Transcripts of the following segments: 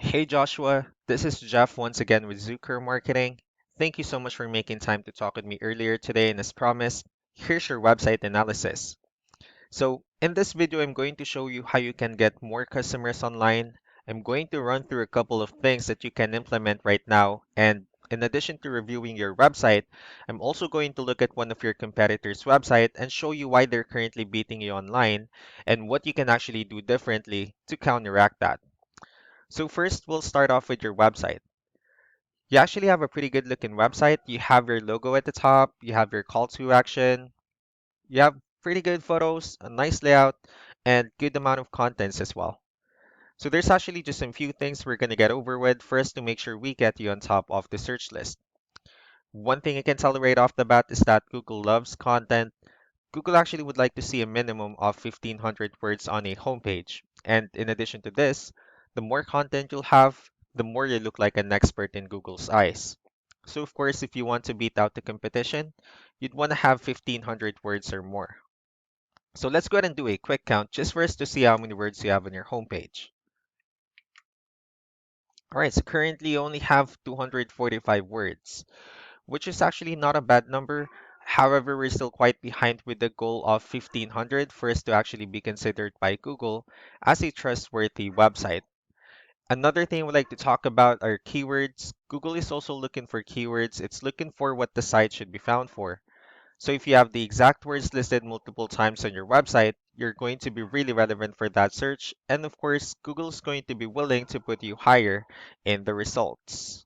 Hey Joshua, this is Jeff once again with Zucker Marketing. Thank you so much for making time to talk with me earlier today, and as promised, here's your website analysis. So, in this video, I'm going to show you how you can get more customers online. I'm going to run through a couple of things that you can implement right now, and in addition to reviewing your website, I'm also going to look at one of your competitors' website and show you why they're currently beating you online and what you can actually do differently to counteract that. So first, we'll start off with your website. You actually have a pretty good looking website. You have your logo at the top, you have your call to action, you have pretty good photos, a nice layout, and good amount of contents as well. So there's actually just a few things we're going to get over with first to make sure we get you on top of the search list. One thing I can tell right off the bat is that Google loves content. Google actually would like to see a minimum of 1,500 words on a homepage. And in addition to this, the more content you'll have, the more you look like an expert in Google's eyes. So of course, if you want to beat out the competition, you'd want to have 1,500 words or more. So let's go ahead and do a quick count just for us to see how many words you have on your homepage. All right, so currently you only have 245 words, which is actually not a bad number. However, we're still quite behind with the goal of 1,500 for us to actually be considered by Google as a trustworthy website. Another thing we'd like to talk about are keywords. Google is also looking for keywords. It's looking for what the site should be found for. So if you have the exact words listed multiple times on your website, you're going to be really relevant for that search. And of course, Google is going to be willing to put you higher in the results.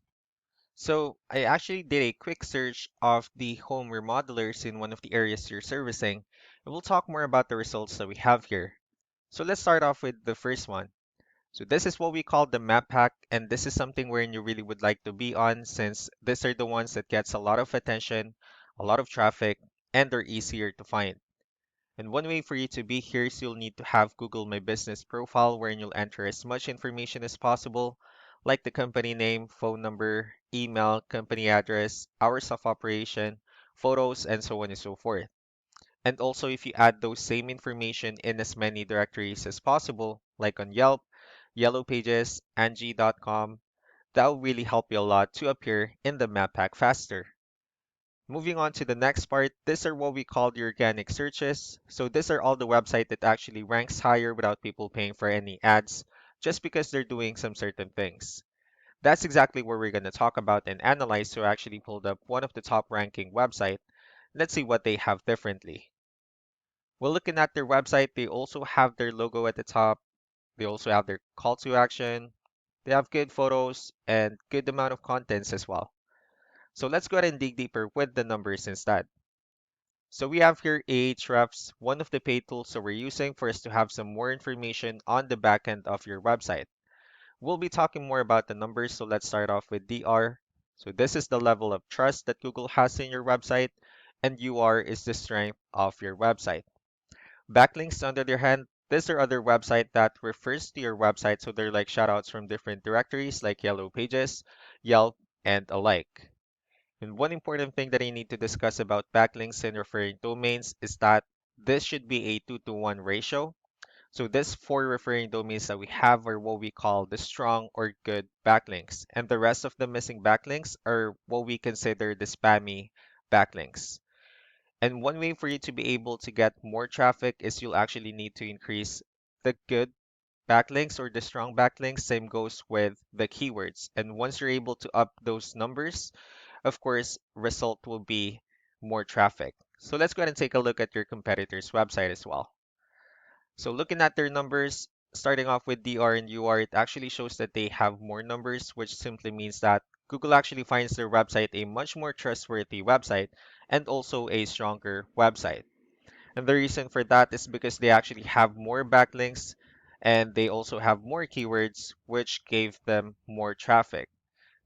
So I actually did a quick search of the home remodelers in one of the areas you're servicing, and we'll talk more about the results that we have here. So let's start off with the first one. So this is what we call the map pack, and this is something wherein you really would like to be on since these are the ones that gets a lot of attention, a lot of traffic, and they're easier to find. And one way for you to be here is you'll need to have Google My Business profile wherein you'll enter as much information as possible, like the company name, phone number, email, company address, hours of operation, photos, and so on and so forth. And also, if you add those same information in as many directories as possible, like on Yelp, Yellow Pages, Angie.com, that will really help you a lot to appear in the map pack faster. Moving on to the next part, these are what we call the organic searches. So these are all the website that actually ranks higher without people paying for any ads, just because they're doing some certain things. That's exactly what we're going to talk about and analyze. So I actually pulled up one of the top ranking website. Let's see what they have differently. Well, looking at their website, they also have their logo at the top. They also have their call to action. They have good photos and good amount of contents as well. So let's go ahead and dig deeper with the numbers instead. So we have here Ahrefs, one of the paid tools that we're using for us to have some more information on the backend of your website. We'll be talking more about the numbers, so let's start off with DR. So this is the level of trust that Google has in your website, and UR is the strength of your website. Backlinks, on the other hand, these are other website that refers to your website, so they're like shoutouts from different directories like Yellow Pages, Yelp, and alike. And one important thing that I need to discuss about backlinks and referring domains is that this should be a 2-to-1 ratio. So these four referring domains that we have are what we call the strong or good backlinks. And the rest of the missing backlinks are what we consider the spammy backlinks. And one way for you to be able to get more traffic is you'll actually need to increase the good backlinks or the strong backlinks. Same goes with the keywords. And once you're able to up those numbers, of course, result will be more traffic. So let's go ahead and take a look at your competitor's website as well. So looking at their numbers, starting off with DR and UR, it actually shows that they have more numbers, which simply means that Google actually finds their website a much more trustworthy website and also a stronger website. And the reason for that is because they actually have more backlinks and they also have more keywords, which gave them more traffic.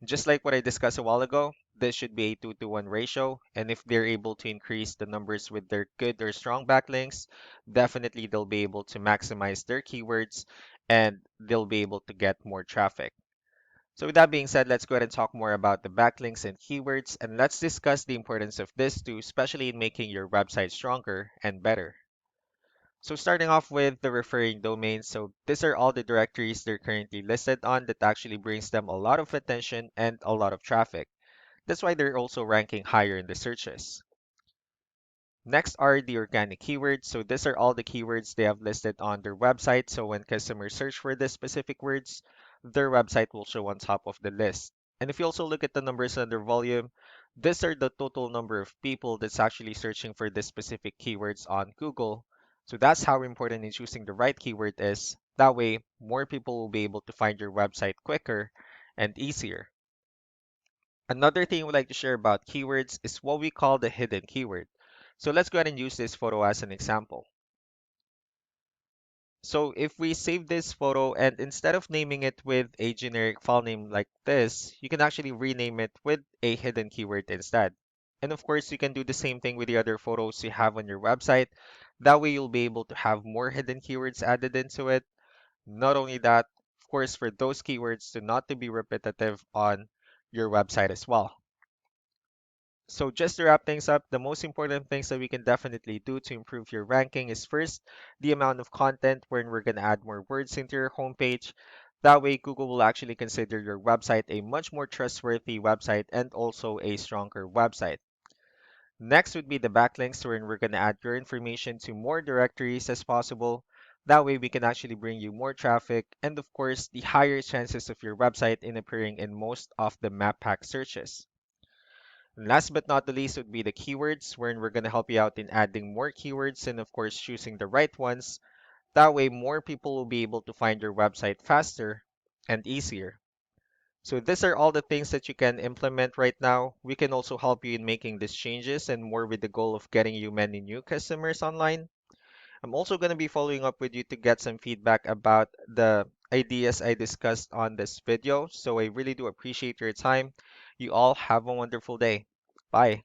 Just like what I discussed a while ago, this should be a 2-to-1 ratio. And if they're able to increase the numbers with their good or strong backlinks, definitely they'll be able to maximize their keywords and they'll be able to get more traffic. So with that being said, let's go ahead and talk more about the backlinks and keywords, and let's discuss the importance of this too, especially in making your website stronger and better. So starting off with the referring domains, so these are all the directories they're currently listed on that actually brings them a lot of attention and a lot of traffic. That's why they're also ranking higher in the searches. Next are the organic keywords. So these are all the keywords they have listed on their website. So when customers search for these specific words, their website will show on top of the list. And if you also look at the numbers under volume, these are the total number of people that's actually searching for this specific keywords on Google. So that's how important in choosing the right keyword is. That way, more people will be able to find your website quicker and easier. Another thing we'd like to share about keywords is what we call the hidden keyword. So let's go ahead and use this photo as an example. So if we save this photo and instead of naming it with a generic file name like this, you can actually rename it with a hidden keyword instead. And of course, you can do the same thing with the other photos you have on your website. That way you'll be able to have more hidden keywords added into it. Not only that, of course, for those keywords to not to be repetitive on your website as well. So just to wrap things up, the most important things that we can definitely do to improve your ranking is first, the amount of content wherein we're going to add more words into your homepage. That way, Google will actually consider your website a much more trustworthy website and also a stronger website. Next would be the backlinks wherein we're going to add your information to more directories as possible. That way, we can actually bring you more traffic and, of course, the higher chances of your website in appearing in most of the map pack searches. And last but not the least would be the keywords, wherein we're going to help you out in adding more keywords and, of course, choosing the right ones. That way, more people will be able to find your website faster and easier. So these are all the things that you can implement right now. We can also help you in making these changes and more with the goal of getting you many new customers online. I'm also going to be following up with you to get some feedback about the ideas I discussed on this video. So I really do appreciate your time. You all have a wonderful day. Bye.